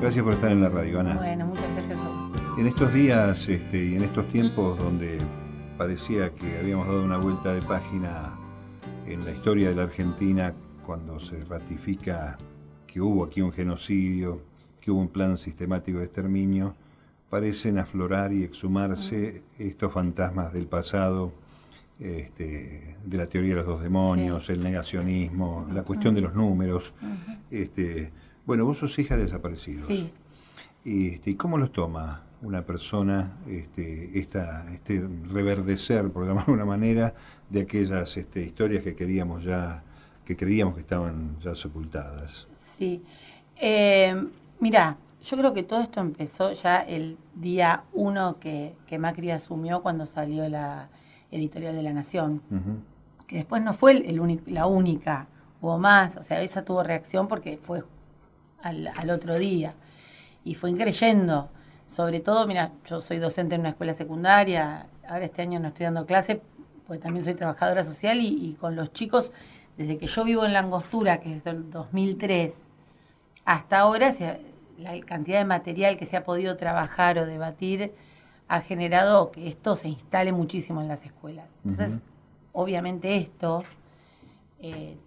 Gracias por estar en la radio, Ana. Bueno, muchas gracias a vos. En estos días y en estos tiempos donde parecía que habíamos dado una vuelta de página en la historia de la Argentina, cuando se ratifica que hubo aquí un genocidio, que hubo un plan sistemático de exterminio, parecen aflorar y exhumarse estos fantasmas del pasado, de la teoría de los dos demonios, sí, el negacionismo, la cuestión de los números. Bueno, vos sos hija de desaparecidos. Sí. ¿Y cómo los toma una persona este reverdecer, por llamarlo de una manera, de aquellas historias que creíamos que estaban ya sepultadas? Sí. Mirá, yo creo que todo esto empezó ya el día 1 que Macri asumió, cuando salió la editorial de La Nación, que después no fue la única, hubo más, o sea, esa tuvo reacción porque fue al otro día y fue creyendo. Sobre todo, mira, yo soy docente en una escuela secundaria, ahora este año no estoy dando clase, porque también soy trabajadora social y con los chicos, desde que yo vivo en La Angostura, que es desde el 2003, hasta ahora la cantidad de material que se ha podido trabajar o debatir ha generado que esto se instale muchísimo en las escuelas. Entonces, obviamente esto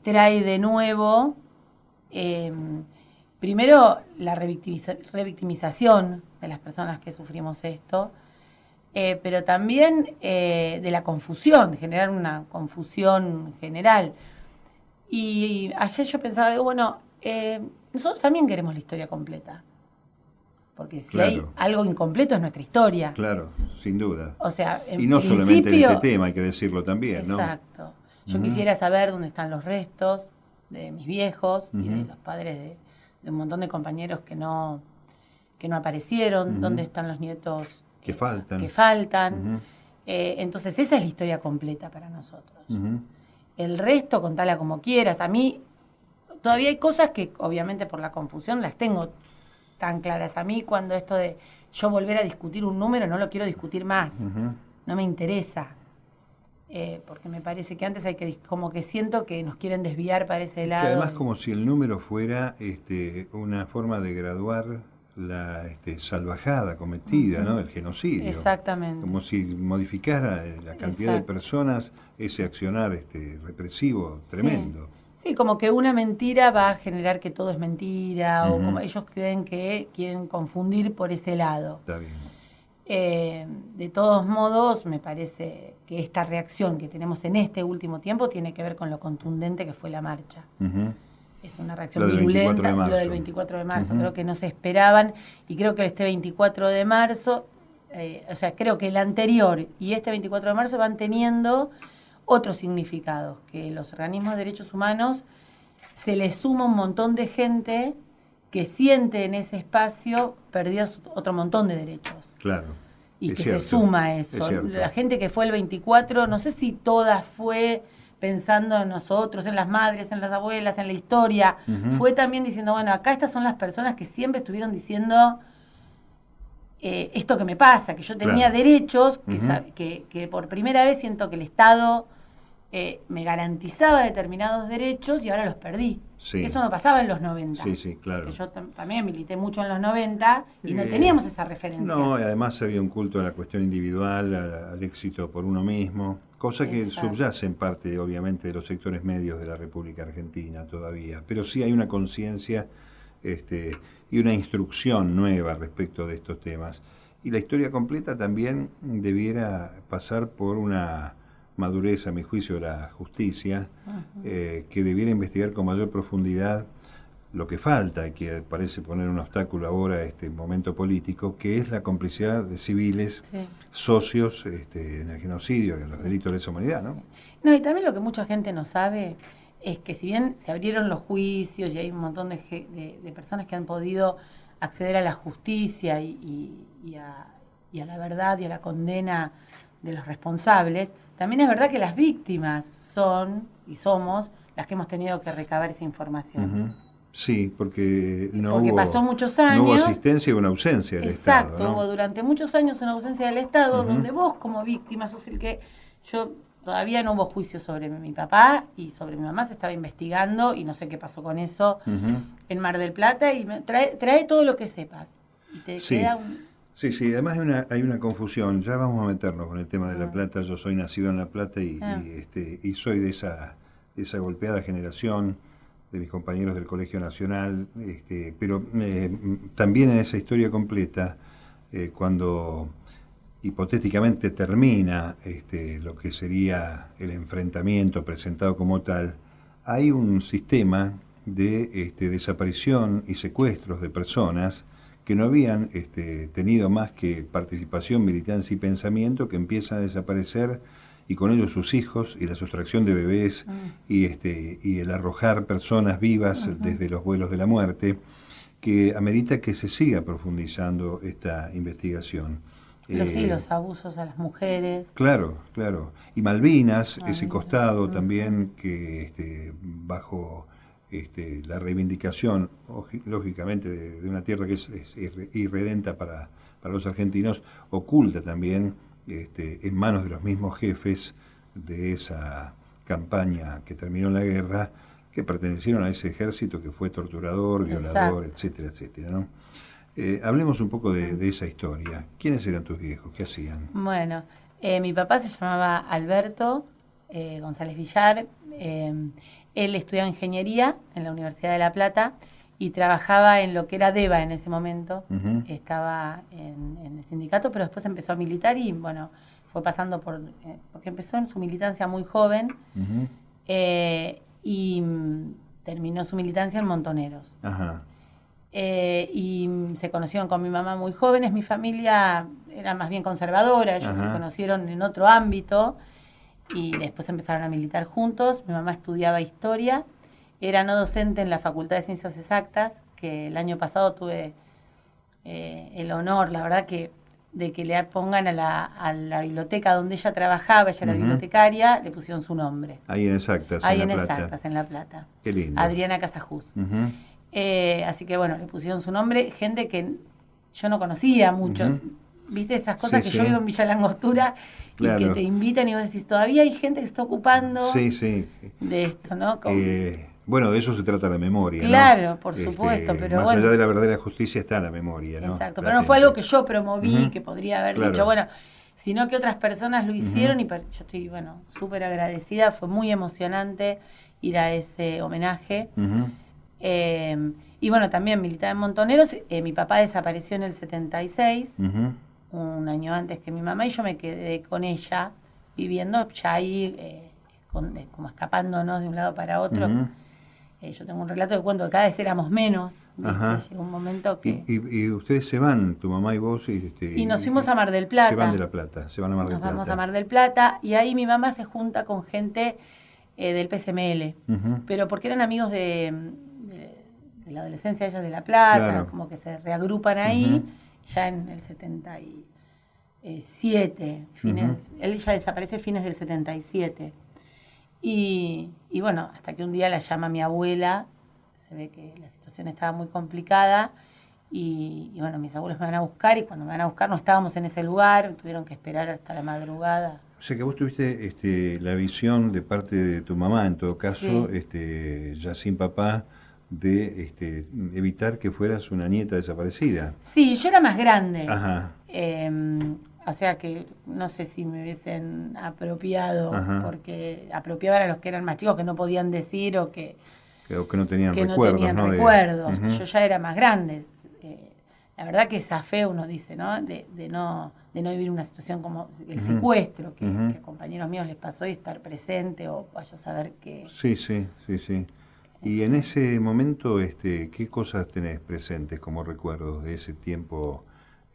trae de nuevo, primero, la revictimización de las personas que sufrimos esto, pero también de la confusión, de generar una confusión general. Y ayer yo pensaba, bueno, nosotros también queremos la historia completa. Porque si hay algo incompleto es nuestra historia. Claro, sin duda. O sea, y no solamente en este tema, hay que decirlo también, ¿no? Exacto. Yo quisiera saber dónde están los restos de mis viejos y de los padres de un montón de compañeros que no aparecieron, dónde están los nietos que faltan. Entonces esa es la historia completa para nosotros. El resto, contala como quieras. A mí todavía hay cosas que obviamente por la confusión las tengo tan claras. A mí cuando esto de yo volver a discutir un número, no lo quiero discutir más. No me interesa. Porque me parece que antes como que siento que nos quieren desviar para ese lado. Que además como si el número fuera una forma de graduar la salvajada cometida, ¿no? El genocidio. Exactamente. Como si modificara la cantidad de personas ese accionar represivo tremendo. Sí, como que una mentira va a generar que todo es mentira, o como ellos creen que quieren confundir por ese lado. Está bien. De todos modos, me parece que esta reacción que tenemos en este último tiempo tiene que ver con lo contundente que fue la marcha. Es una reacción virulenta, lo del 24 de marzo. Creo que no se esperaban, y creo que este 24 de marzo, creo que el anterior y este 24 de marzo van teniendo otros significados, que los organismos de derechos humanos se les suma un montón de gente que siente en ese espacio perdidos otro montón de derechos. Claro. Y que se suma a eso. La gente que fue el 24, no sé si toda fue pensando en nosotros, en las madres, en las abuelas, en la historia, fue también diciendo, bueno, acá estas son las personas que siempre estuvieron diciendo esto que me pasa, que yo tenía derechos, que por primera vez siento que el Estado me garantizaba determinados derechos y ahora los perdí. Sí. Eso no pasaba en los 90. Sí, claro. Que yo también milité mucho en los 90 y no teníamos esa referencia. No, y además había un culto a la cuestión individual, al éxito por uno mismo, cosa que subyace en parte, obviamente, de los sectores medios de la República Argentina todavía. Pero sí hay una conciencia y una instrucción nueva respecto de estos temas. Y la historia completa también debiera pasar por una madurez, a mi juicio, de la justicia, que debiera investigar con mayor profundidad lo que falta y que parece poner un obstáculo ahora a este momento político, que es la complicidad de civiles socios en el genocidio y en los delitos de lesa humanidad, ¿no? No, y también lo que mucha gente no sabe es que si bien se abrieron los juicios y hay un montón de personas que han podido acceder a la justicia y a la verdad y a la condena de los responsables, también es verdad que las víctimas son y somos las que hemos tenido que recabar esa información. Sí, porque pasó muchos años. No hubo asistencia y una ausencia del Estado. Exacto, hubo durante muchos años una ausencia del Estado, donde vos como víctima sos el que... Yo todavía no hubo juicio sobre mi papá y sobre mi mamá, se estaba investigando y no sé qué pasó con eso en Mar del Plata, y trae todo lo que sepas. Y te queda un... Sí, además hay una confusión. Ya vamos a meternos con el tema de La Plata. Yo soy nacido en La Plata y soy de esa golpeada generación de mis compañeros del Colegio Nacional, pero también en esa historia completa, cuando hipotéticamente termina lo que sería el enfrentamiento presentado como tal, hay un sistema de desaparición y secuestros de personas que no habían tenido más que participación, militancia y pensamiento, que empiezan a desaparecer, y con ellos sus hijos, y la sustracción de bebés, y el arrojar personas vivas desde los vuelos de la muerte, que amerita que se siga profundizando esta investigación. Los abusos a las mujeres. Claro. Y Malvinas, ese costado también que bajo la reivindicación, lógicamente, de una tierra que es irredenta para los argentinos, oculta también en manos de los mismos jefes de esa campaña que terminó en la guerra, que pertenecieron a ese ejército que fue torturador, violador, etcétera, ¿no? Hablemos un poco de esa historia. ¿Quiénes eran tus viejos? ¿Qué hacían? Bueno, mi papá se llamaba Alberto González Villar. Él estudiaba ingeniería en la Universidad de La Plata y trabajaba en lo que era DEVA en ese momento. Estaba en el sindicato, pero después empezó a militar y, bueno, fue pasando porque empezó en su militancia muy joven y terminó su militancia en Montoneros. Y se conocieron con mi mamá muy jóvenes. Mi familia era más bien conservadora, ellos se conocieron en otro ámbito y después empezaron a militar juntos. Mi mamá estudiaba historia, era no docente en la Facultad de Ciencias Exactas, que el año pasado tuve el honor, la verdad, de que le pongan a la biblioteca donde ella trabajaba, ella era bibliotecaria, le pusieron su nombre. Ahí en Exactas, ahí en Exactas, en La Plata. Qué lindo. Adriana Casajuz. Así que bueno, le pusieron su nombre, gente que yo no conocía muchos. ¿Viste esas cosas yo vivo en Villa Langostura y que te invitan y vos decís, todavía hay gente que se está ocupando de esto, ¿no? Bueno, de eso se trata la memoria, claro, ¿no? Por supuesto, pero más allá de la verdad y la justicia está la memoria, ¿no? Exacto, pero no fue algo que yo promoví, que podría haber dicho, bueno, sino que otras personas lo hicieron y yo estoy, bueno, súper agradecida, fue muy emocionante ir a ese homenaje. Y bueno, también militaba en Montoneros. Mi papá desapareció en el 76, un año antes que mi mamá, y yo me quedé con ella, viviendo ya ahí, como escapándonos de un lado para otro. Yo tengo un relato que cuento que cada vez éramos menos. Llegó un momento que... Y ustedes se van, tu mamá y vos... y nos fuimos a Mar del Plata. Se van de La Plata, se van a Mar del Plata. Nos vamos a Mar del Plata, y ahí mi mamá se junta con gente del PSML, pero porque eran amigos de la adolescencia de ella de La Plata, como que se reagrupan ahí, ya en el 77, él ya desaparece fines del 77. Y bueno, hasta que un día la llama mi abuela, se ve que la situación estaba muy complicada, y bueno, mis abuelos me van a buscar, y cuando me van a buscar no estábamos en ese lugar, tuvieron que esperar hasta la madrugada. O sea que vos tuviste la visión de parte de tu mamá, en todo caso, ya sin papá, de evitar que fueras una nieta desaparecida. Sí, yo era más grande. O sea que no sé si me hubiesen apropiado, porque apropiaban a los que eran más chicos, que no podían decir o que no tenían recuerdos. Yo ya era más grande. La verdad que esa fe uno dice, ¿no? De no vivir una situación como el secuestro, que a compañeros míos les pasó, y estar presente o vaya a saber que... Sí. Y en ese momento, ¿qué cosas tenés presentes como recuerdos de ese tiempo,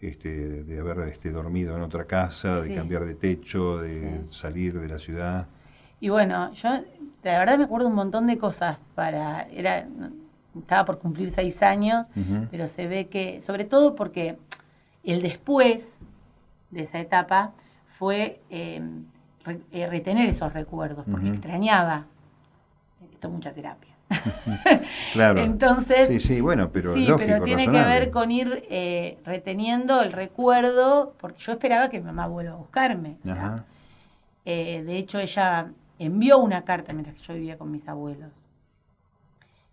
de haber dormido en otra casa, de cambiar de techo, de salir de la ciudad? Y bueno, yo la verdad me acuerdo un montón de cosas. Estaba por cumplir 6 años, pero se ve que, sobre todo porque el después de esa etapa fue retener esos recuerdos, porque extrañaba. Esto es mucha terapia. Claro. Entonces, bueno, pero lógico, pero tiene razonable. que ver con ir reteniendo el recuerdo, porque yo esperaba que mi mamá vuelva a buscarme. De hecho, ella envió una carta mientras que yo vivía con mis abuelos.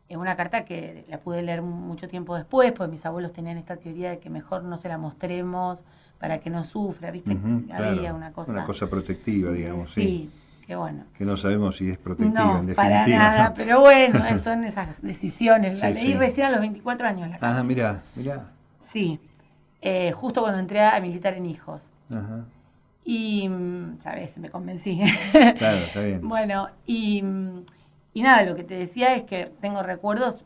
Una carta que la pude leer mucho tiempo después, porque mis abuelos tenían esta teoría de que mejor no se la mostremos para que no sufra, ¿viste? Había claro, una cosa... Una cosa protectiva, digamos, sí. Qué bueno. Que no sabemos si es protectiva, no, en definitiva. Para nada, pero bueno, son esas decisiones. La leí sí. recién a los 24 años. La carta. Mirá. Sí, justo cuando entré a militar en Hijos. Ajá. Y, ¿sabes? Me convencí. Claro, está bien. Bueno, y nada, lo que te decía es que tengo recuerdos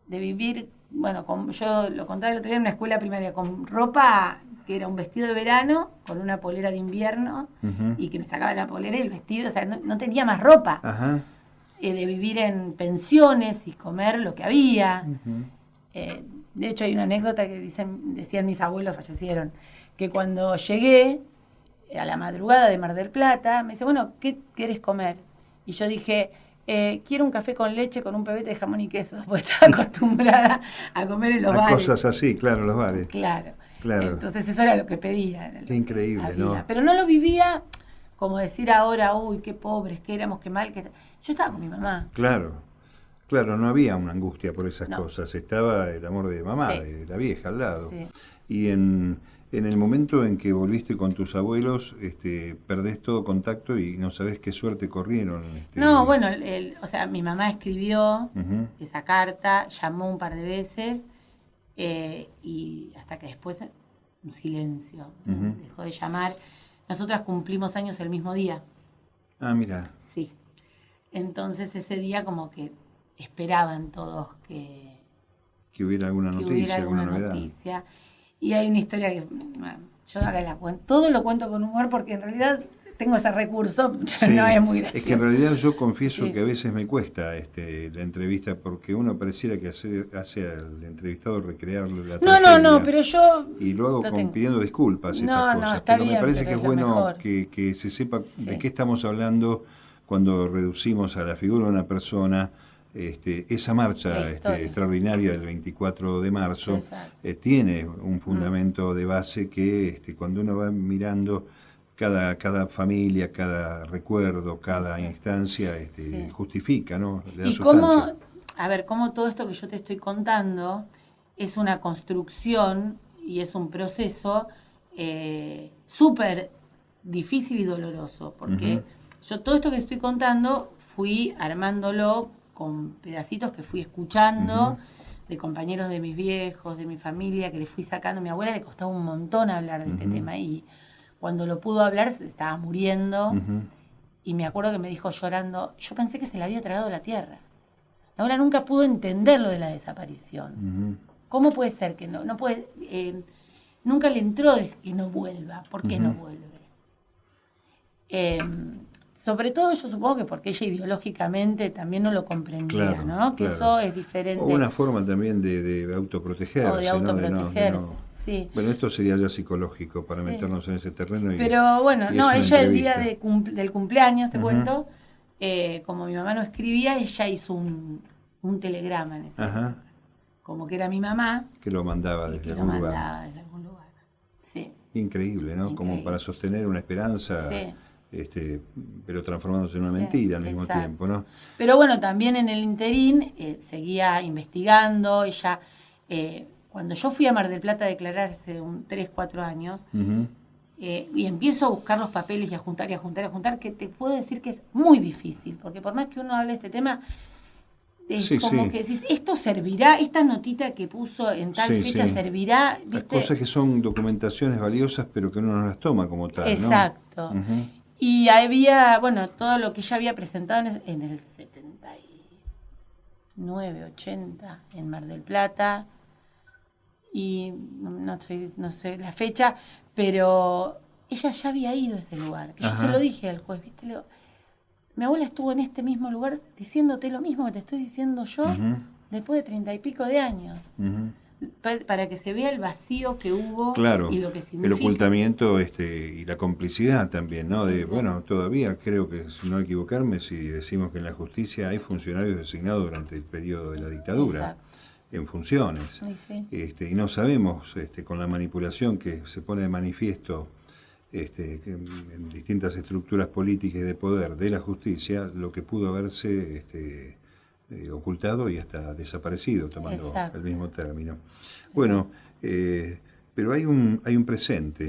de vivir, bueno, yo lo contaba el otro día en una escuela primaria, con ropa que era un vestido de verano, con una polera de invierno, y que me sacaba la polera y el vestido, o sea, no tenía más ropa. Ajá. De vivir en pensiones y comer lo que había. De hecho, hay una anécdota que decían mis abuelos, fallecieron, que cuando llegué a la madrugada de Mar del Plata, me dice, bueno, ¿qué querés comer? Y yo dije, quiero un café con leche con un pebete de jamón y queso, porque estaba acostumbrada a comer en los bares. Cosas así, claro, los bares. Claro. Entonces eso era lo que pedía. Qué increíble, ¿no? Pero no lo vivía como decir ahora, uy, qué pobres que éramos, qué mal que... Yo estaba con mi mamá. Claro, no había una angustia por esas cosas, estaba el amor de mamá, de la vieja al lado. Sí. Y en el momento en que volviste con tus abuelos, perdés todo contacto y no sabés qué suerte corrieron. No, bueno, o sea, mi mamá escribió esa carta, llamó un par de veces, y hasta que después un silencio, dejó de llamar. Nosotras cumplimos años el mismo día. Ah, mira. Sí. Entonces ese día como que esperaban todos que hubiera alguna noticia, alguna novedad. Y hay una historia que, bueno, yo ahora la cuento, todo lo cuento con humor porque en realidad tengo ese recurso, pero no es muy gracioso. Es que en realidad yo confieso que a veces me cuesta la entrevista porque uno pareciera que hace al entrevistado recrear la tragedia. No, pero yo... Y lo hago pidiendo disculpas estas cosas. Está pero bien, me parece que es bueno que se sepa de qué estamos hablando cuando reducimos a la figura de una persona. Esa marcha extraordinaria del 24 de marzo tiene un fundamento de base que cuando uno va mirando cada familia, cada recuerdo, cada instancia, justifica, ¿no? Le da y sustancia. Cómo todo esto que yo te estoy contando es una construcción y es un proceso súper difícil y doloroso, porque yo todo esto que estoy contando fui armándolo con pedacitos que fui escuchando de compañeros de mis viejos, de mi familia, que le fui sacando. A mi abuela le costaba un montón hablar de este tema y cuando lo pudo hablar se estaba muriendo y me acuerdo que me dijo llorando, yo pensé que se le había tragado la tierra. Mi abuela nunca pudo entender lo de la desaparición. ¿Cómo puede ser que no puede? Nunca le entró de que no vuelva. ¿Por qué no vuelve? Sobre todo yo supongo que porque ella ideológicamente también no lo comprendía, claro, ¿no? Que eso es diferente. O una forma también de autoprotegerse. O de autoprotegerse, sí. Bueno, esto sería ya psicológico para meternos en ese terreno. Pero bueno, ella el día del cumpleaños, te cuento, como mi mamá no escribía, ella hizo un telegrama en ese momento. Como que era mi mamá. Que lo mandaba desde algún lugar. Sí. Increíble, ¿no? Increíble. Como para sostener una esperanza. Sí. Pero transformándose en una mentira al mismo tiempo, ¿no? Pero bueno, también en el interín seguía investigando. Ella, cuando yo fui a Mar del Plata a declarar hace 3, 4 años, y empiezo a buscar los papeles y a juntar, que te puedo decir que es muy difícil, porque por más que uno hable de este tema, es como que decís, esto servirá, esta notita que puso en tal fecha servirá. ¿Viste? Las cosas que son documentaciones valiosas, pero que uno no las toma como tal, ¿no? Exacto. Y había, bueno, todo lo que ella había presentado en el 79, 80, en Mar del Plata, y no sé la fecha, pero ella ya había ido a ese lugar. Yo se lo dije al juez, ¿viste? Le digo, mi abuela estuvo en este mismo lugar diciéndote lo mismo que te estoy diciendo yo después de 30 y pico de años. Para que se vea el vacío que hubo, claro, y lo que significa. El ocultamiento y la complicidad también, ¿no? Bueno, todavía creo que, si no equivocarme, si decimos que en la justicia hay funcionarios designados durante el periodo de la dictadura, en funciones, y no sabemos, con la manipulación que se pone de manifiesto que en distintas estructuras políticas y de poder de la justicia, lo que pudo haberse ocultado y hasta desaparecido, tomando Exacto. el mismo término. Bueno, pero hay un presente,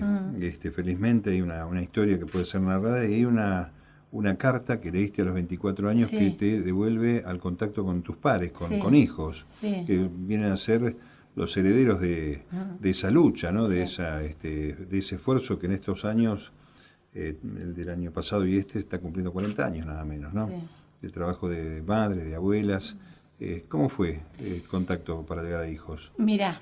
felizmente hay una historia que puede ser narrada y hay una carta que leíste a los 24 años sí. que te devuelve al contacto con tus pares, sí. con hijos, sí. que vienen a ser los herederos de esa lucha, ¿no? De sí. de ese esfuerzo que en estos años, el del año pasado y está cumpliendo 40 años nada menos, ¿no? Sí. El trabajo de madres, de abuelas. ¿Cómo fue el contacto para llegar a hijos? Mira,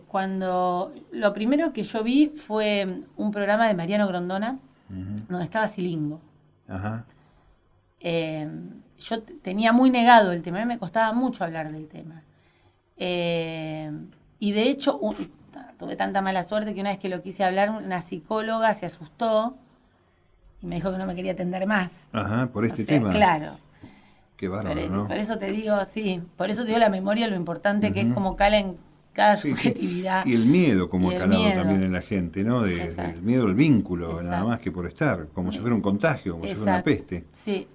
cuando lo primero que yo vi fue un programa de Mariano Grondona, donde estaba Silingo. Ajá. Yo tenía muy negado el tema, a mí me costaba mucho hablar del tema. Y de hecho, tuve tanta mala suerte que una vez que lo quise hablar, una psicóloga se asustó y me dijo que no me quería atender más. Ajá, por este tema. Claro. Qué bárbaro, ¿no? Por eso te digo, sí, por eso te digo la memoria, lo importante que es como cala en cada subjetividad. Sí. Y el miedo como ha calado miedo. También en la gente, ¿no? El miedo al vínculo, Exacto. Nada más que por estar, como si fuera un contagio, como si fuera una peste. Sí,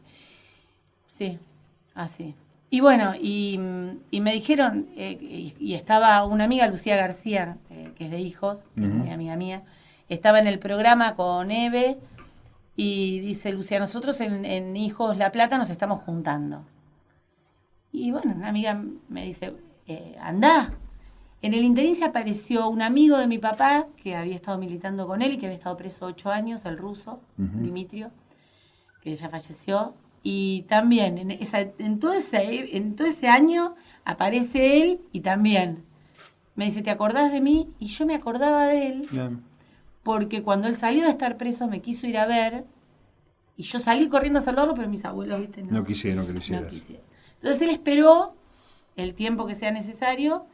así. Y bueno, y me dijeron, y estaba una amiga, Lucía García, que es de Hijos, que es muy amiga mía, estaba en el programa con Eve, y dice Lucía, nosotros en Hijos La Plata nos estamos juntando. Y bueno, una amiga me dice, andá. En el interín se apareció un amigo de mi papá, que había estado militando con él y que había estado preso 8 años, el ruso, Dimitrio, que ya falleció. Y también, en todo ese año, aparece él y también me dice, ¿te acordás de mí? Y yo me acordaba de él, porque cuando él salió de estar preso me quiso ir a ver, y yo salí corriendo a saludarlo, pero mis abuelos, ¿viste? No quisieron que lo hicieras. No quisieron. Entonces él esperó el tiempo que sea necesario,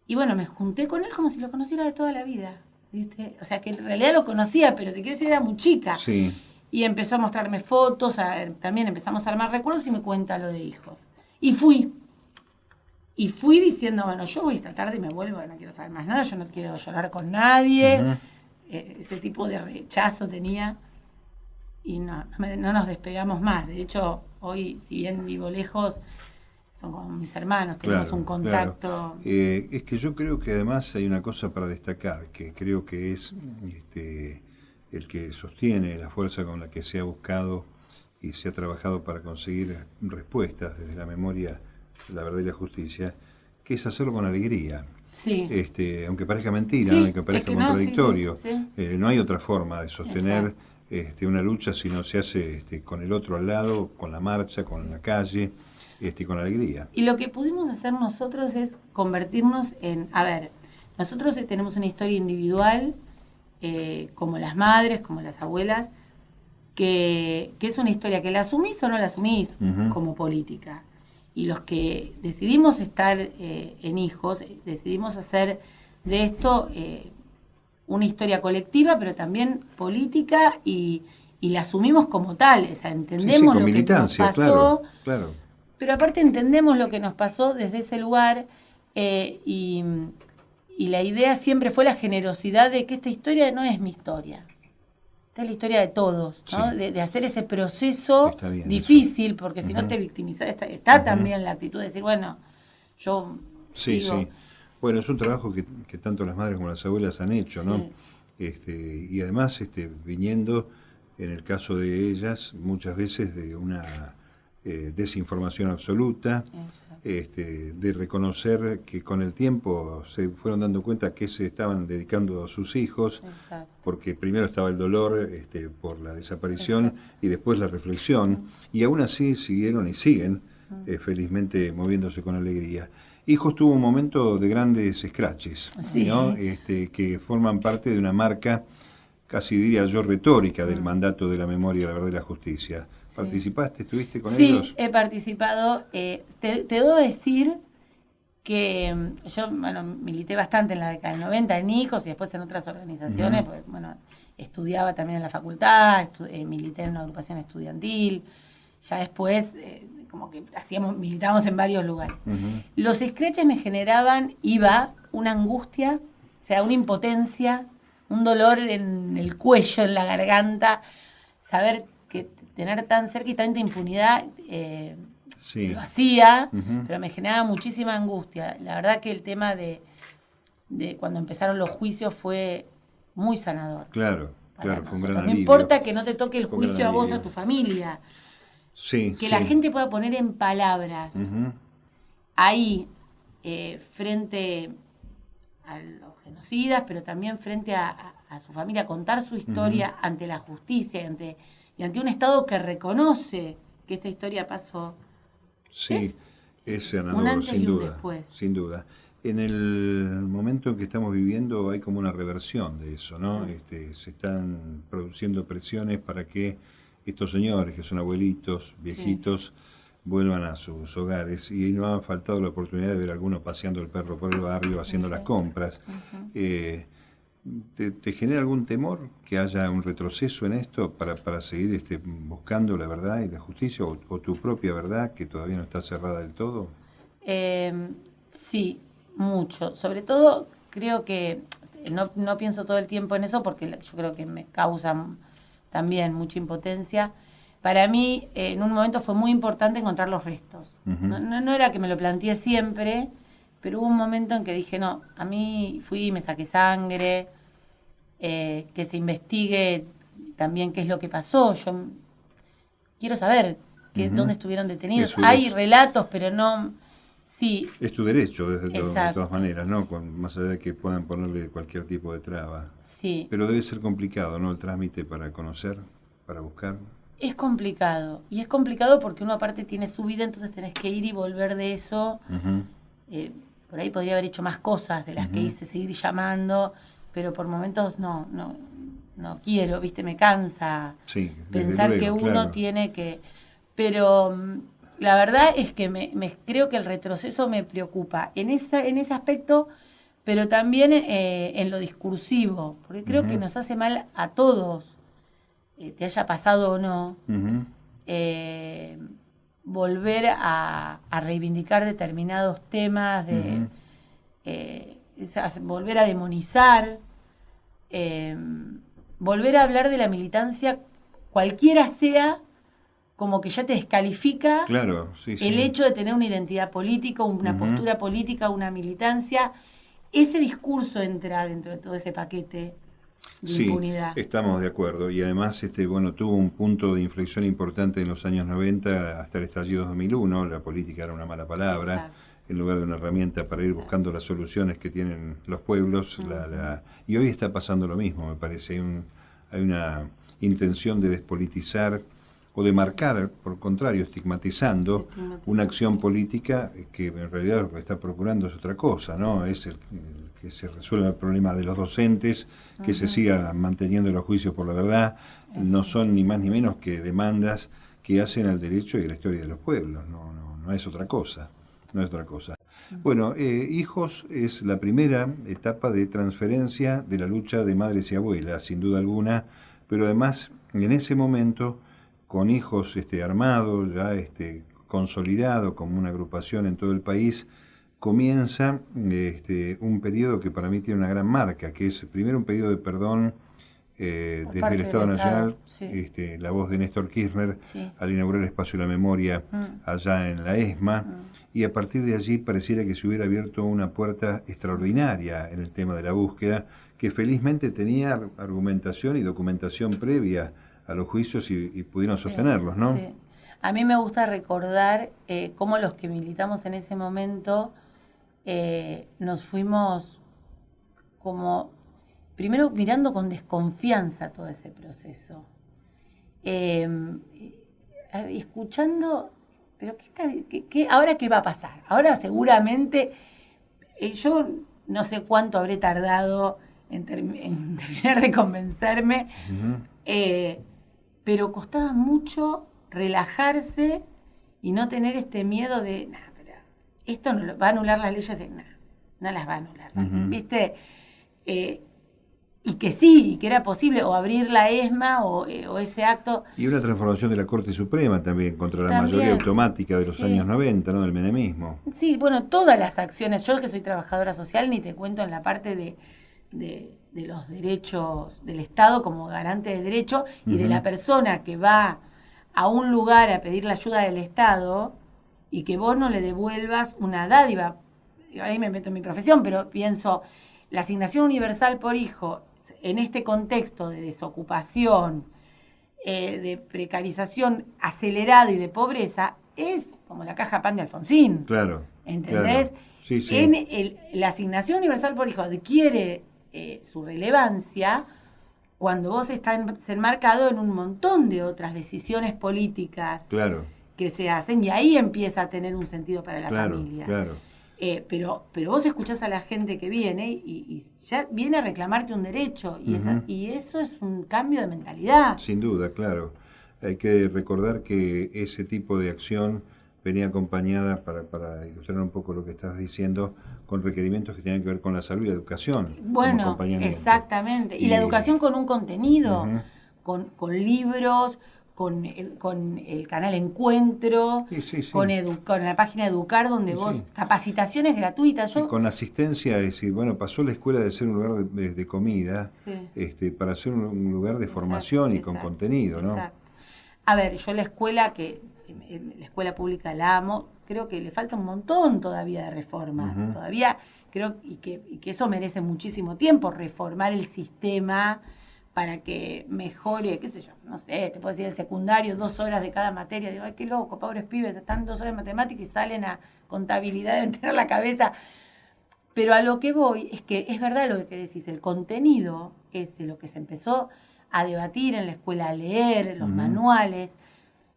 y bueno, me junté con él como si lo conociera de toda la vida, ¿viste? O sea, que en realidad lo conocía, pero te quiero decir, era muy chica. Sí. Y empezó a mostrarme fotos, también empezamos a armar recuerdos y me cuenta lo de Hijos. Y fui diciendo, bueno, yo voy esta tarde y me vuelvo, no quiero saber más nada, yo no quiero llorar con nadie. Ese tipo de rechazo tenía. Y no nos despegamos más. De hecho, hoy, si bien vivo lejos, son como mis hermanos, tenemos un contacto. Claro. Es que yo creo que además hay una cosa para destacar, que creo que es el que sostiene la fuerza con la que se ha buscado y se ha trabajado para conseguir respuestas desde la memoria, la verdad y la justicia, que es hacerlo con alegría. Sí. Aunque parezca mentira, ¿no? Aunque parezca contradictorio, no hay otra forma de sostener una lucha si no se hace con el otro al lado, con la marcha, con la calle, con alegría. Y lo que pudimos hacer nosotros es convertirnos en, nosotros tenemos una historia individual, como las madres, como las abuelas, que es una historia que la asumís o no la asumís como política. Y los que decidimos estar en Hijos, decidimos hacer de esto una historia colectiva, pero también política, y la asumimos como tal. O sea, entendemos lo que nos pasó, claro. Pero aparte entendemos lo que nos pasó desde ese lugar, y la idea siempre fue la generosidad de que esta historia no es mi historia. Esta es la historia de todos, ¿no? Sí. De hacer ese proceso difícil, eso. Porque si no te victimizas, está también la actitud de decir, bueno, yo sigo. Sí. Bueno, es un trabajo que tanto las madres como las abuelas han hecho, ¿no? Y además viniendo, en el caso de ellas, muchas veces de una desinformación absoluta, de reconocer que con el tiempo se fueron dando cuenta que se estaban dedicando a sus hijos, porque primero estaba el dolor por la desaparición y después la reflexión, y aún así siguieron y siguen felizmente moviéndose con alegría. Hijos tuvo un momento de grandes scratches, ¿no? Que forman parte de una marca, casi diría yo, retórica del mandato de la memoria, la verdad y la justicia. ¿Participaste? ¿Estuviste con ellos? Sí, he participado. Te debo decir que yo milité bastante en la década del 90 en Hijos y después en otras organizaciones. Pues, estudiaba también en la facultad, milité en una agrupación estudiantil. Ya después, como que militábamos en varios lugares. Los scratches me generaban, una angustia, o sea, una impotencia un dolor en el cuello, en la garganta, saber que tener tan cerca y tanta impunidad lo hacía, pero me generaba muchísima angustia. La verdad que el tema de cuando empezaron los juicios fue muy sanador. Claro, fue un gran alivio. No importa que no te toque el juicio a vos o a tu familia. Que la gente pueda poner en palabras ahí, frente a los genocidas, pero también frente a su familia, contar su historia ante la justicia y ante un Estado que reconoce que esta historia pasó. Sí, es sanador, sin duda. En el momento en que estamos viviendo hay como una reversión de eso, ¿no? Se están produciendo presiones para que estos señores, que son abuelitos, viejitos, vuelvan a sus hogares, y no ha faltado la oportunidad de ver a algunos paseando el perro por el barrio, haciendo las compras. ¿Te genera algún temor que haya un retroceso en esto para seguir buscando la verdad y la justicia, o tu propia verdad, que todavía no está cerrada del todo? Sí, mucho. Sobre todo, creo que no pienso todo el tiempo en eso, porque yo creo que me causa también mucha impotencia. Para mí, en un momento fue muy importante encontrar los restos. No era que me lo planteé siempre, pero hubo un momento en que dije, no, a mí fui y me saqué sangre, que se investigue también qué es lo que pasó. Yo quiero saber dónde estuvieron detenidos. Hay relatos, pero no... Sí. Es tu derecho, de todas maneras, ¿no? Más allá de que puedan ponerle cualquier tipo de traba. Sí. Pero debe ser complicado, ¿no? El trámite para conocer, para buscar. Es complicado. Y es complicado porque uno aparte tiene su vida, entonces tenés que ir y volver de eso. Por ahí podría haber hecho más cosas de las que hice, seguir llamando, pero por momentos no quiero, ¿viste? Me cansa pensar luego, que uno tiene que... Pero... La verdad es que creo que el retroceso me preocupa en ese aspecto, pero también en lo discursivo, porque creo que nos hace mal a todos, te haya pasado o no, volver a reivindicar determinados temas, volver a demonizar, volver a hablar de la militancia, cualquiera sea, como que ya te descalifica el hecho de tener una identidad política, una postura política, una militancia. Ese discurso entra dentro de todo ese paquete de impunidad. Sí, estamos de acuerdo. Y además tuvo un punto de inflexión importante en los años 90 hasta el estallido 2001. La política era una mala palabra, en lugar de una herramienta para ir buscando las soluciones que tienen los pueblos. Y hoy está pasando lo mismo, me parece. Hay una intención de despolitizar o de marcar, por el contrario, estigmatizando una acción política que en realidad lo que está procurando es otra cosa, ¿no? Es que se resuelva el problema de los docentes, que se siga manteniendo los juicios por la verdad. No son ni más ni menos que demandas que hacen al derecho y a la historia de los pueblos, no es otra cosa, Bueno, Hijos es la primera etapa de transferencia de la lucha de madres y abuelas, sin duda alguna, pero además en ese momento, con Hijos armado, ya consolidado como una agrupación en todo el país, comienza un periodo que para mí tiene una gran marca, que es primero un pedido de perdón desde el Estado Nacional, la voz de Néstor Kirchner, al inaugurar el Espacio de la Memoria allá en la ESMA, y a partir de allí pareciera que se hubiera abierto una puerta extraordinaria en el tema de la búsqueda, que felizmente tenía argumentación y documentación previa a los juicios y pudieron sostenerlos, ¿no? Sí. A mí me gusta recordar cómo los que militamos en ese momento nos fuimos como, primero mirando con desconfianza todo ese proceso, escuchando, pero ¿ahora qué va a pasar? Ahora seguramente, yo no sé cuánto habré tardado en terminar de convencerme, pero costaba mucho relajarse y no tener este miedo de, pero esto no va a anular las leyes no las va a anular, ¿viste? Y que sí, y que era posible, o abrir la ESMA o ese acto. Y una transformación de la Corte Suprema también contra la mayoría automática de los años 90, ¿no? Del menemismo. Sí, bueno, todas las acciones, yo que soy trabajadora social, ni te cuento en la parte de de los derechos del Estado como garante de derecho y de la persona que va a un lugar a pedir la ayuda del Estado y que vos no le devuelvas una dádiva. Ahí me meto en mi profesión, pero pienso, la asignación universal por hijo en este contexto de desocupación, de precarización acelerada y de pobreza, es como la caja pan de Alfonsín. Claro. ¿Entendés? Claro. Sí, sí. La asignación universal por hijo adquiere su relevancia cuando vos estás enmarcado en un montón de otras decisiones políticas que se hacen, y ahí empieza a tener un sentido para la familia. Claro. Pero vos escuchás a la gente que viene y ya viene a reclamarte un derecho, y eso es un cambio de mentalidad. Sin duda, claro. Hay que recordar que ese tipo de acción venía acompañada, para ilustrar un poco lo que estás diciendo, con requerimientos que tienen que ver con la salud y la educación. Bueno, exactamente. Y la educación con un contenido, con libros, con el canal Encuentro, con la página Educar, donde vos, capacitaciones gratuitas. Y con asistencia, es decir, bueno, pasó la escuela de ser un lugar de comida para ser un lugar de formación y con contenido, ¿no? Exacto. A ver, yo la escuela la escuela pública la amo, creo que le falta un montón todavía de reformas, todavía creo y que eso merece muchísimo tiempo, reformar el sistema para que mejore, qué sé yo, no sé, te puedo decir el secundario, 2 horas de cada materia, digo, ay, qué loco, pobres pibes, están 2 horas de matemática y salen a contabilidad, deben tener la cabeza. Pero a lo que voy es que es verdad lo que decís, el contenido es de lo que se empezó a debatir en la escuela, a leer los manuales.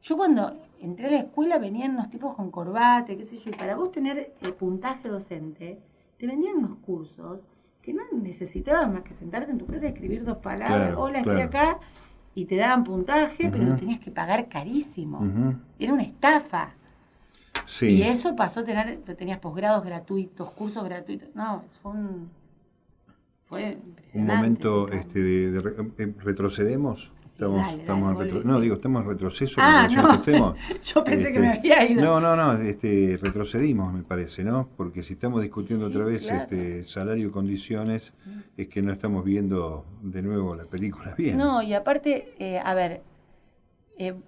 Yo cuando entré a la escuela venían unos tipos con corbata, qué sé yo, y para vos tener el puntaje docente, te vendían unos cursos que no necesitabas más que sentarte en tu casa y escribir 2 palabras, hola, estoy acá, y te daban puntaje, pero lo tenías que pagar carísimo. Era una estafa. Sí. Y eso pasó a tenías posgrados gratuitos, cursos gratuitos. No, fue impresionante. Un momento retrocedemos. Estamos en retroceso. No. Yo pensé que me había ido. No, retrocedimos, me parece, ¿no? Porque si estamos discutiendo otra vez salario y condiciones, es que no estamos viendo de nuevo la película bien. No, y aparte,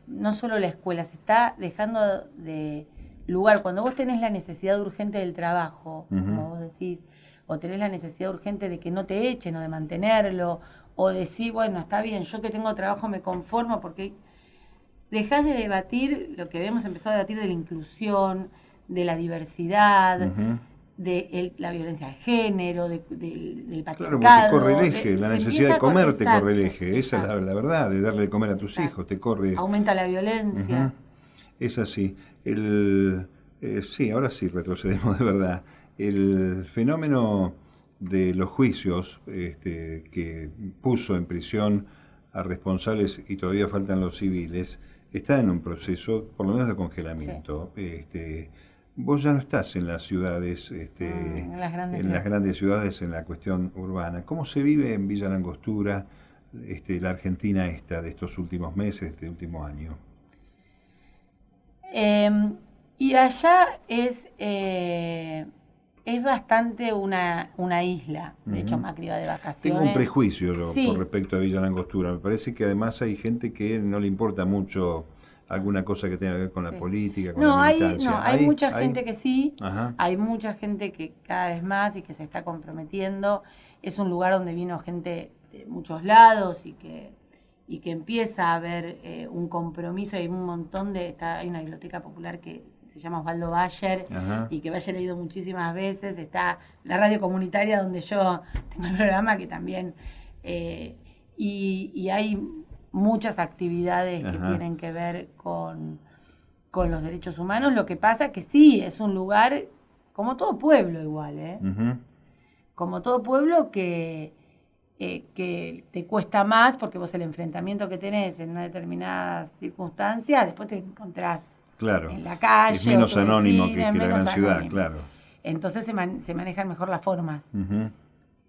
no solo la escuela, se está dejando de lugar. Cuando vos tenés la necesidad urgente del trabajo, como vos decís, o tenés la necesidad urgente de que no te echen o de mantenerlo, o decir, bueno, está bien, yo que tengo trabajo me conformo, porque dejás de debatir lo que habíamos empezado a debatir de la inclusión, de la diversidad, de la violencia de género, del patriarcado. Claro, porque corre el eje, la necesidad de comer te corre el eje, esa es la verdad, de darle de comer a tus hijos, te corre... Aumenta la violencia. Es así. Sí, ahora sí retrocedemos de verdad. El fenómeno de los juicios que puso en prisión a responsables, y todavía faltan los civiles, está en un proceso, por lo menos, de congelamiento. Vos ya no estás en las ciudades, en las grandes ciudades, en la cuestión urbana. ¿Cómo se vive en Villa Langostura la Argentina de estos últimos meses, este último año? Y allá es bastante una isla. De hecho, Macri va de vacaciones. Tengo un prejuicio yo con respecto a Villa Langostura. Me parece que además hay gente que no le importa mucho alguna cosa que tenga que ver con la política, con la militancia. Hay mucha gente que sí. Hay mucha gente que cada vez más y que se está comprometiendo. Es un lugar donde vino gente de muchos lados y que empieza a haber un compromiso. Hay un montón hay una biblioteca popular que se llama Osvaldo Bayer, y que Bayer ha ido muchísimas veces. Está la radio comunitaria donde yo tengo el programa, que también... y hay muchas actividades que tienen que ver con los derechos humanos. Lo que pasa es que sí, es un lugar, como todo pueblo igual, como todo pueblo que te cuesta más, porque vos el enfrentamiento que tenés en una determinada circunstancia, después te encontrás en la calle. Es menos anónimo que la gran ciudad, claro. Entonces se manejan mejor las formas.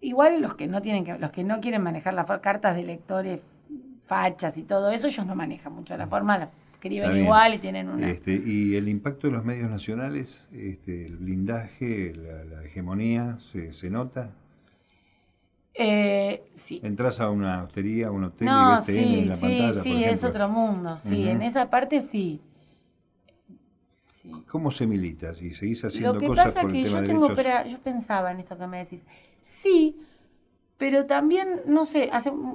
Igual los que no quieren manejar las cartas de electores, fachas y todo eso, ellos no manejan mucho la forma, la escriben igual y tienen una... ¿Y el impacto de los medios nacionales, el blindaje, la hegemonía, se nota? Sí. Entrás a una hostería, a un hotel y No, ves TN en la pantalla, sí, por ejemplo. es otro mundo. Sí, Ujú. en esa parte sí. Sí. ¿Cómo se milita? Si seguís Lo haciendo que cosas pasa por el que tema yo de tengo, derechos. yo pensaba en esto que me decís. Sí, pero también, no sé,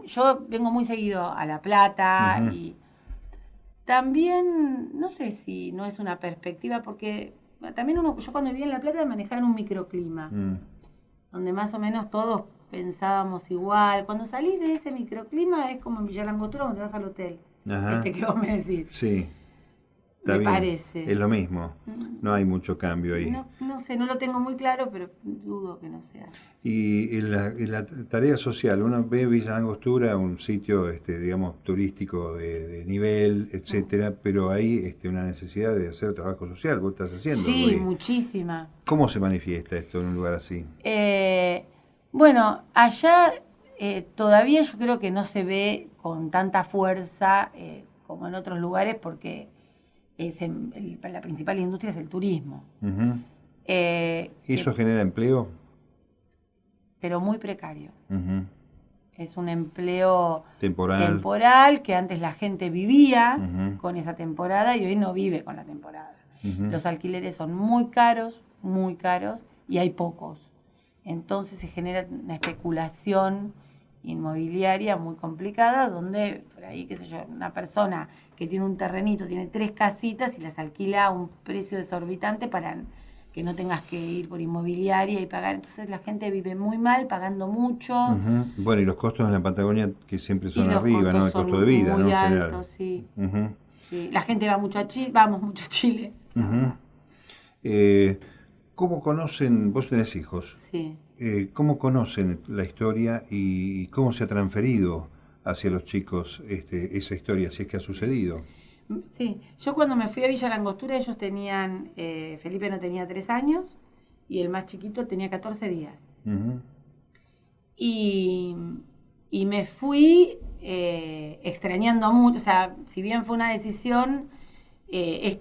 yo vengo muy seguido a La Plata Ujú. y también, no sé si no es una perspectiva, porque también yo cuando vivía en La Plata manejaba en un microclima, Mm. donde más o menos todos pensábamos igual. Cuando salís de ese microclima es como en Villa Langostura cuando te vas al hotel, Ajá. que vos me decís, Sí, está me bien. parece. Es lo mismo. No hay mucho cambio ahí. No, no sé, no lo tengo muy claro, pero dudo que no sea. Y en la tarea social, uno ve Villa Langostura, un sitio, digamos, turístico de nivel, etcétera, pero hay una necesidad de hacer trabajo social. Vos estás haciendo algo Sí, ahí. muchísima. ¿Cómo se manifiesta esto en un lugar así? Bueno, allá todavía yo creo que no se ve con tanta fuerza como en otros lugares porque la principal industria es el turismo. Ujú. Que ¿Eso genera empleo? pero muy precario. Ujú. Es un empleo Temporal. temporal que antes la gente vivía Ujú. con esa temporada y hoy no vive con la temporada. Ujú. Los alquileres son muy caros y hay pocos. Entonces se genera una especulación inmobiliaria muy complicada donde por ahí, qué sé yo, una persona que tiene un terrenito, tiene 3 casitas y las alquila a un precio exorbitante para que no tengas que ir por inmobiliaria y pagar. Entonces la gente vive muy mal, pagando mucho. Ujú. Bueno, y los costos en la Patagonia que siempre Y son los arriba, ¿no? costos El son costo de vida, ¿no? muy En general. altos, sí. Ujú. Sí. La gente va mucho a Chile, vamos mucho a Chile. Ujú. Eh, ¿Cómo conocen, vos tenés hijos, Sí. cómo conocen la historia y cómo se ha transferido hacia los chicos esa historia, si es que ha sucedido? Sí, yo cuando me fui a Villa Langostura, ellos tenían, Felipe no tenía 3 años y el más chiquito tenía 14 días. Ujú. Y, y me fui extrañando mucho, o sea, si bien fue una decisión,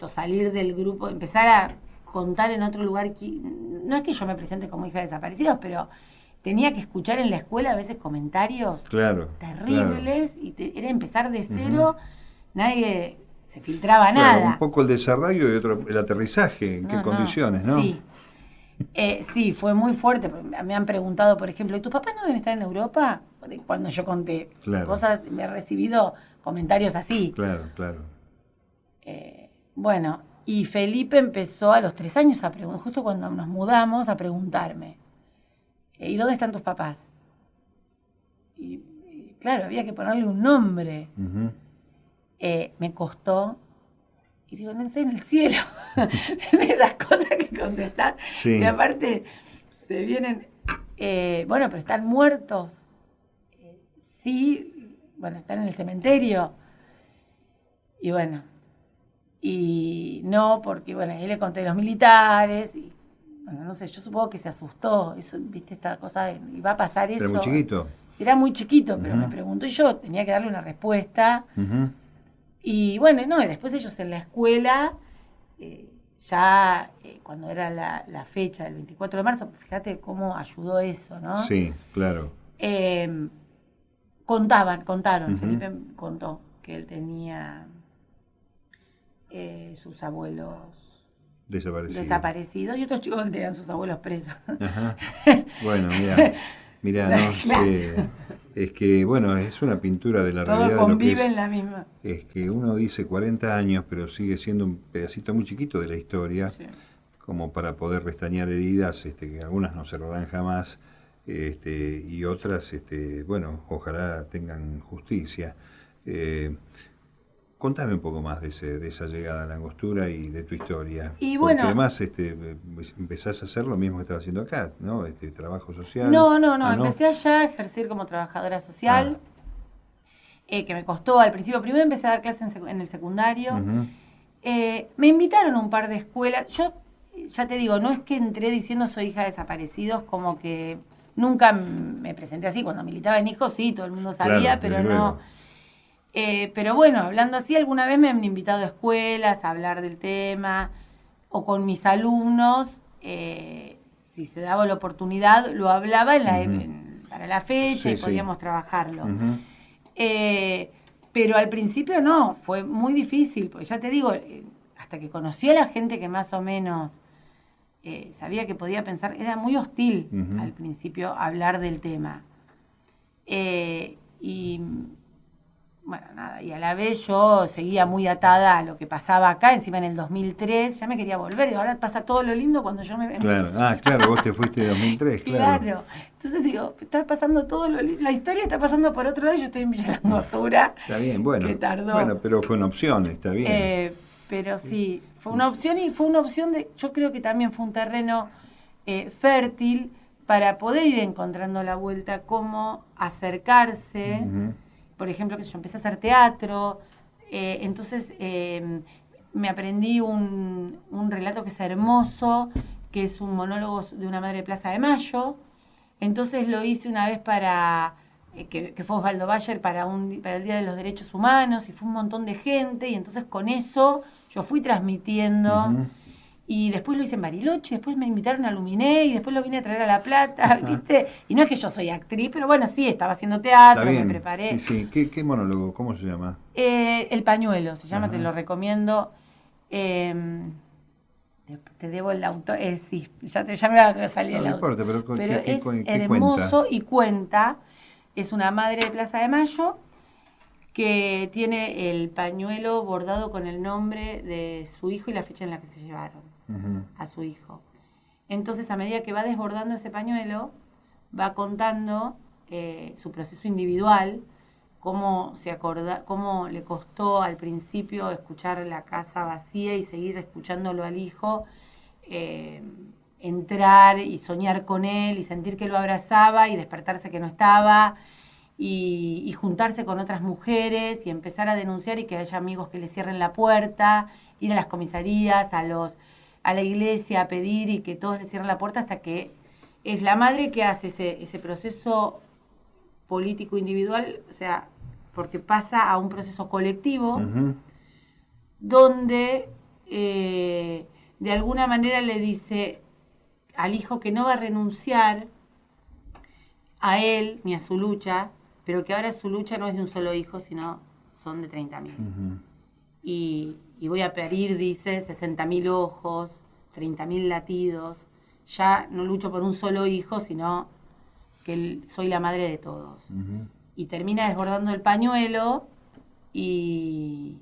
salir del grupo, empezar a contar en otro lugar, no es que yo me presente como hija de desaparecidos, pero tenía que escuchar en la escuela a veces comentarios Claro, terribles y era empezar de claro. cero, Ujú. nadie se filtraba Claro, un nada. poco el desarrollo y otro el aterrizaje, en qué condiciones, ¿no? Sí. Sí, fue muy fuerte. Me han preguntado, por ejemplo, ¿y tus papás no deben estar en Europa? Cuando yo conté Claro. cosas, me he recibido comentarios así. Claro, claro. Bueno, y Felipe empezó a los 3 años a preguntar, justo cuando nos mudamos, a preguntarme, ¿y dónde están tus papás? Y claro, había que ponerle un nombre. Ujú. Me costó. Y digo, no, estoy en el cielo. De esas cosas que contestás. Sí. Y aparte te vienen, bueno, pero están muertos. Sí, bueno, están en el cementerio. Y bueno, y no, porque bueno, ahí le conté de los militares. Y bueno, no sé, yo supongo que se asustó. Eso, viste, esta cosa, y va a pasar eso. ¿Era muy chiquito? Era muy chiquito, pero Ujú. me preguntó y yo tenía que darle una respuesta. Ujú. Y bueno, no, y después ellos en la escuela, ya cuando era la fecha del 24 de marzo, fíjate cómo ayudó eso, ¿no? Sí, claro. Contaron, Ujú. Felipe contó que él tenía sus abuelos desaparecidos y otros chicos que tenían sus abuelos presos. Ajá. Bueno, mira, ¿no? Claro. Es que, bueno, es una pintura de la Todos realidad de lo que conviven es. la misma. Es que uno dice 40 años, pero sigue siendo un pedacito muy chiquito de la historia, Sí. como para poder restañar heridas, que algunas no se rodan jamás, y otras, bueno, ojalá tengan justicia. Contame un poco más de esa llegada a la Angostura y de tu historia. Y Porque bueno, además empezás a hacer lo mismo que estaba haciendo acá, ¿no? Trabajo social. no, Ah, ¿no? empecé allá a ejercer como trabajadora social, que me costó al principio. Primero empecé a dar clases en el secundario. Ujú. Me invitaron a un par de escuelas. Yo, ya te digo, no es que entré diciendo soy hija de desaparecidos, como que nunca me presenté así. Cuando militaba en Hijos, sí, todo el mundo sabía, Claro, pero desde no. luego. Pero bueno, hablando así, alguna vez me han invitado a escuelas a hablar del tema, o con mis alumnos, si se daba la oportunidad, lo hablaba en la para la fecha y podíamos trabajarlo. Uh-huh. Pero al principio no, fue muy difícil, porque ya te digo, hasta que conocí a la gente que más o menos sabía que podía pensar, era muy hostil uh-huh. al principio hablar del tema. Y bueno, nada, y a la vez yo seguía muy atada a lo que pasaba acá, encima en el 2003, ya me quería volver, y ahora pasa todo lo lindo cuando yo me... Claro, claro, vos te fuiste de 2003, claro. Claro, entonces digo, está pasando todo lo lindo, la historia está pasando por otro lado y yo estoy en Villa Langostura. Está bien, bueno, que tardó. Bueno, pero fue una opción, está bien. Pero sí, fue una opción y fue una opción de, yo creo que también fue un terreno fértil para poder ir encontrando la vuelta, cómo acercarse. Uh-huh. Por ejemplo, que yo empecé a hacer teatro, entonces me aprendí un relato que es hermoso, que es un monólogo de una madre de Plaza de Mayo. Entonces lo hice una vez para, que fue Osvaldo Bayer, para el Día de los Derechos Humanos, y fue un montón de gente, y entonces con eso yo fui transmitiendo. Uh-huh. Y después lo hice en Bariloche, después me invitaron a Luminé y después lo vine a traer a La Plata, ¿viste? Y no es que yo soy actriz, pero bueno, sí, estaba haciendo teatro, me preparé. Sí, sí. ¿Qué monólogo? ¿Cómo se llama? El Pañuelo, se llama, Ajá. Te lo recomiendo. Te debo el autor, sí, ya me va a salir el autor. No importa, pero es ¿qué hermoso cuenta? Y cuenta, es una madre de Plaza de Mayo que tiene el pañuelo bordado con el nombre de su hijo y la fecha en la que se llevaron. Uh-huh. A su hijo. Entonces, a medida que va desbordando ese pañuelo, va contando su proceso individual, cómo le costó al principio escuchar la casa vacía y seguir escuchándolo al hijo, entrar y soñar con él y sentir que lo abrazaba y despertarse que no estaba, y juntarse con otras mujeres y empezar a denunciar y que haya amigos que le cierren la puerta, ir a las comisarías, a la iglesia a pedir y que todos le cierren la puerta, hasta que es la madre que hace ese proceso político individual, o sea, porque pasa a un proceso colectivo, uh-huh. donde de alguna manera le dice al hijo que no va a renunciar a él ni a su lucha, pero que ahora su lucha no es de un solo hijo, sino son de 30.000. Uh-huh. Y voy a parir, dice, 60.000 ojos, 30.000 latidos. Ya no lucho por un solo hijo, sino que soy la madre de todos. Uh-huh. Y termina desbordando el pañuelo y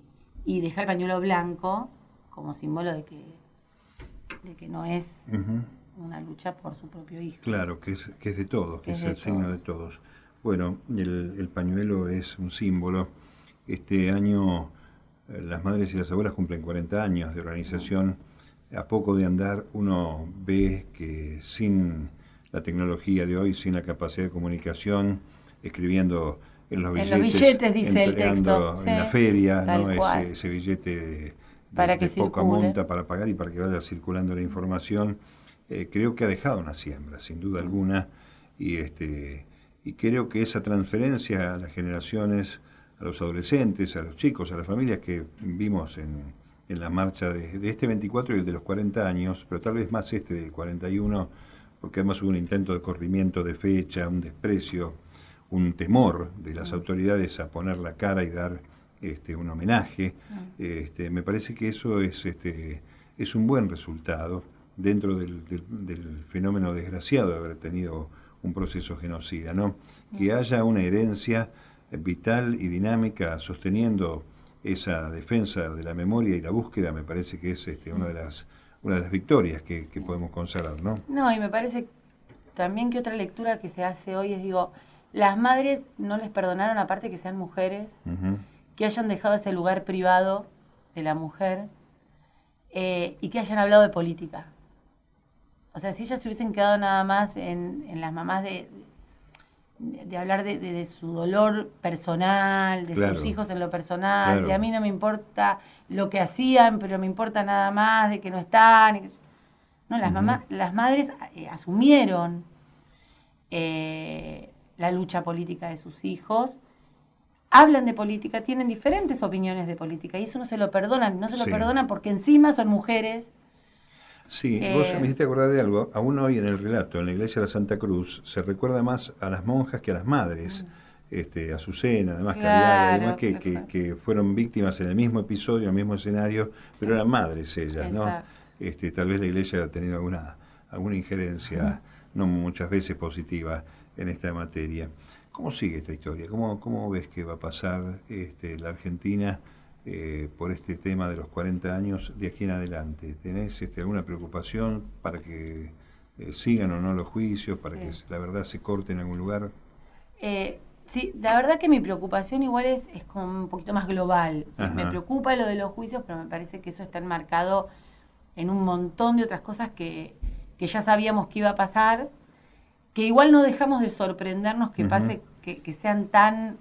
deja el pañuelo blanco como símbolo de que no es uh-huh. una lucha por su propio hijo. Claro, que es de todos, que es el signo de todos. Bueno, el pañuelo es un símbolo. Este año las madres y las abuelas cumplen 40 años de organización. A poco de andar uno ve que sin la tecnología de hoy, sin la capacidad de comunicación, escribiendo en los billetes, dice el texto, en la feria, ¿no? Ese billete de poca monta para pagar y para que vaya circulando la información, creo que ha dejado una siembra, sin duda alguna, y creo que esa transferencia a las generaciones, a los adolescentes, a los chicos, a las familias que vimos en la marcha de este 24 y el de los 40 años, pero tal vez más este de 41, porque además hubo un intento de corrimiento de fecha, un desprecio, un temor de las autoridades a poner la cara y dar un homenaje. Me parece que eso es un buen resultado dentro del fenómeno desgraciado de haber tenido un proceso genocida, ¿no? Que haya una herencia vital y dinámica sosteniendo esa defensa de la memoria y la búsqueda, me parece que es una de las victorias que podemos consagrar, ¿no? No, y me parece también que otra lectura que se hace hoy es, las madres no les perdonaron, aparte que sean mujeres, uh-huh. que hayan dejado ese lugar privado de la mujer y que hayan hablado de política. O sea, si ellas se hubiesen quedado nada más en las mamás de hablar de su dolor personal, de sus hijos en lo personal, de a mí no me importa lo que hacían, pero me importa nada más de que no están. No, las madres asumieron la lucha política de sus hijos, hablan de política, tienen diferentes opiniones de política, y eso no se lo perdonan, lo perdonan porque encima son mujeres. Sí, vos me hiciste acordar de algo. Aún hoy en el relato, en la iglesia de la Santa Cruz, se recuerda más a las monjas que a las madres. Azucena, además Caridad, además Claro, que fueron víctimas en el mismo episodio, en el mismo escenario, pero eran madres ellas, ¿no? exacto. Tal vez la iglesia ha tenido alguna injerencia, no muchas veces positiva, en esta materia. ¿Cómo sigue esta historia? ¿Cómo ves que va a pasar la Argentina por este tema de los 40 años de aquí en adelante? ¿Tenés alguna preocupación para que sigan o no los juicios, para que la verdad se corte en algún lugar? Sí, la verdad que mi preocupación igual es como un poquito más global. Ajá. Me preocupa lo de los juicios, pero me parece que eso está enmarcado en un montón de otras cosas que ya sabíamos que iba a pasar, que igual no dejamos de sorprendernos que pase, que sean tan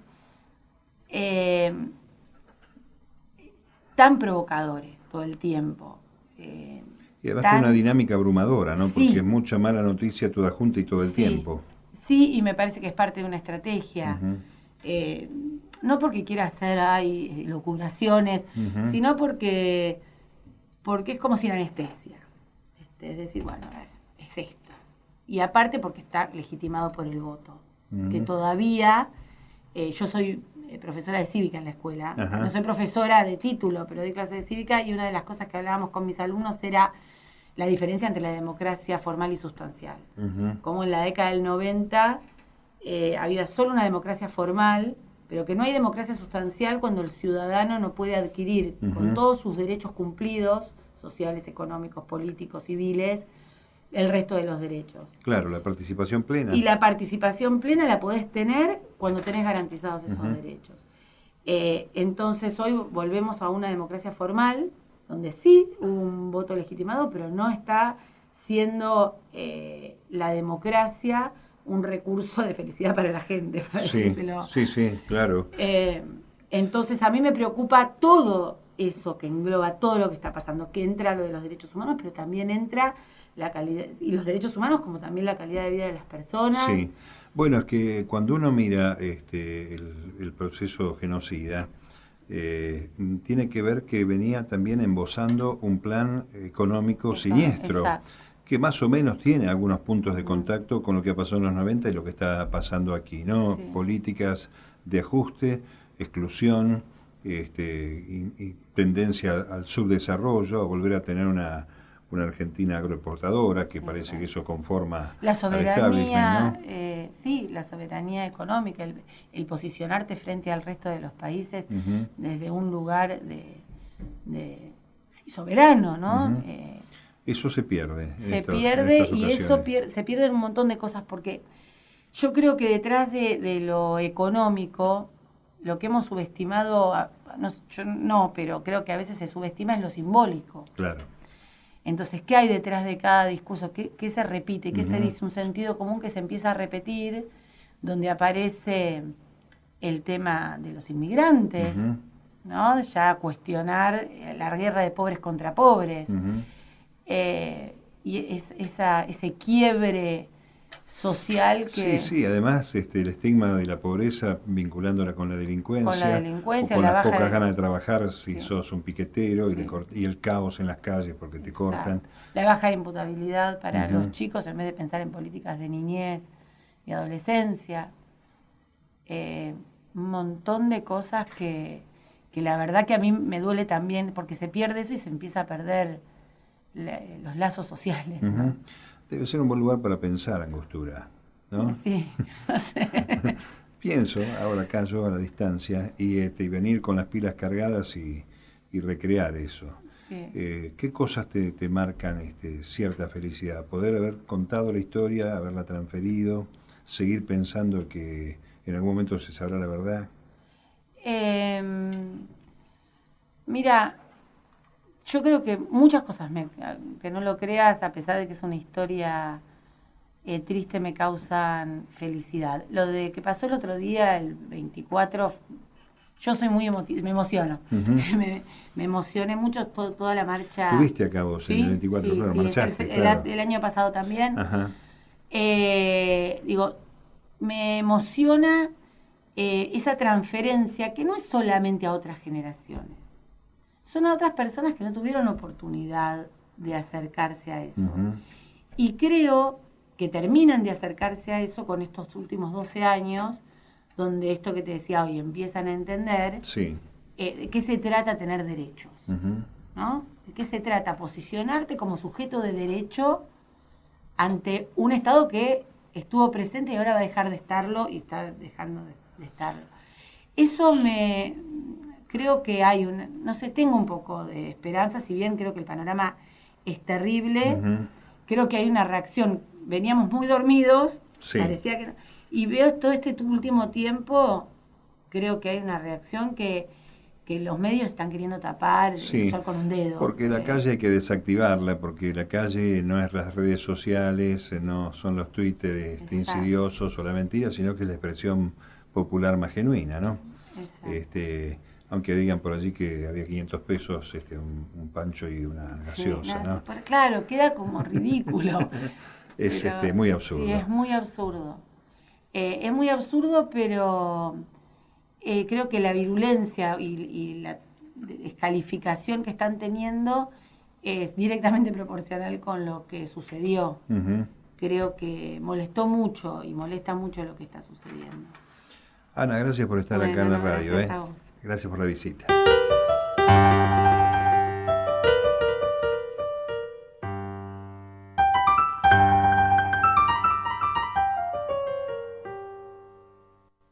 provocadores todo el tiempo. Y además con una dinámica abrumadora, ¿no? Sí. Porque es mucha mala noticia toda junta y todo el tiempo. Sí, y me parece que es parte de una estrategia. No porque quiera hacer locubraciones, sino porque es como sin anestesia. Es decir, bueno, a ver, es esto. Y aparte porque está legitimado por el voto. Que todavía, yo soy profesora de cívica en la escuela, o sea, no soy profesora de título, pero doy clase de cívica, y una de las cosas que hablábamos con mis alumnos era la diferencia entre la democracia formal y sustancial. Como en la década del 90 había solo una democracia formal, pero que no hay democracia sustancial cuando el ciudadano no puede adquirir con todos sus derechos cumplidos, sociales, económicos, políticos, civiles, el resto de los derechos. Claro, la participación plena. Y la participación plena la podés tener cuando tenés garantizados esos derechos. Entonces hoy volvemos a una democracia formal, donde sí hubo un voto legitimado, pero no está siendo la democracia un recurso de felicidad para la gente, para decírtelo. Sí, claro. Entonces a mí me preocupa todo eso que engloba todo lo que está pasando, que entra lo de los derechos humanos, pero también entra la calidad, y los derechos humanos como también la calidad de vida de las personas. Sí, bueno, es que cuando uno mira el proceso genocida, tiene que ver que venía también embosando un plan económico siniestro, exacto, que más o menos tiene algunos puntos de contacto con lo que ha pasado en los 90 y lo que está pasando aquí, ¿no? Sí. Políticas de ajuste, exclusión, y tendencia al subdesarrollo, a volver a tener una Argentina agroexportadora, que parece que eso conforma la soberanía, al establishment, ¿no? Sí, la soberanía económica, el posicionarte frente al resto de los países desde un lugar sí, soberano, ¿no? Eso se pierde. Se pierde y eso se pierden un montón de cosas, porque yo creo que detrás de lo económico, lo que hemos subestimado, pero creo que a veces se subestima es lo simbólico. Claro. Entonces, ¿qué hay detrás de cada discurso? ¿Qué se repite? ¿Qué se dice? Un sentido común que se empieza a repetir, donde aparece el tema de los inmigrantes, ¿no? Ya cuestionar la guerra de pobres contra pobres. Y ese quiebre social que... Sí, además el estigma de la pobreza vinculándola con la delincuencia, o con las pocas ganas de trabajar si sos un piquetero, y el caos en las calles porque te cortan. La baja de imputabilidad para los chicos en vez de pensar en políticas de niñez y adolescencia. Un montón de cosas que la verdad que a mí me duele también, porque se pierde eso y se empieza a perder los lazos sociales, ¿no? Debe ser un buen lugar para pensar, Angostura, ¿no? Sí, no sé. Pienso, ahora acá yo a la distancia, y venir con las pilas cargadas y recrear eso. Sí. ¿Qué cosas te marcan cierta felicidad? Poder haber contado la historia, haberla transferido, seguir pensando que en algún momento se sabrá la verdad. Mira, yo creo que muchas cosas, que no lo creas, a pesar de que es una historia triste, me causan felicidad. Lo de que pasó el otro día, el 24, yo soy muy emotiva, me emociono. Me emocioné mucho toda la marcha. ¿Tuviste acá vos en el 24? Claro, marchaste, claro. El año pasado también. Digo, me emociona esa transferencia que no es solamente a otras generaciones. Son a otras personas que no tuvieron oportunidad de acercarse a eso. Y creo que terminan de acercarse a eso con estos últimos 12 años, donde esto que te decía hoy, empiezan a entender de qué se trata tener derechos, ¿no? ¿De qué se trata? Posicionarte como sujeto de derecho ante un Estado que estuvo presente y ahora va a dejar de estarlo y está dejando de estarlo. Eso creo que hay no sé, tengo un poco de esperanza, si bien creo que el panorama es terrible, creo que hay una reacción. Veníamos muy dormidos, parecía que no, y veo todo este último tiempo, creo que hay una reacción que los medios están queriendo tapar el sol con un dedo. Porque la calle hay que desactivarla, porque la calle no es las redes sociales, no son los Twitter insidiosos o la mentira, sino que es la expresión popular más genuina, ¿no? Aunque digan por allí que había 500 pesos, un pancho y una gaseosa, ¿no? Claro, queda como ridículo. Es muy absurdo. Sí, es muy absurdo. Es muy absurdo, pero creo que la virulencia y la descalificación que están teniendo es directamente proporcional con lo que sucedió. Creo que molestó mucho y molesta mucho lo que está sucediendo. Ana, gracias por estar acá en la radio. Gracias a vos. Gracias por la visita.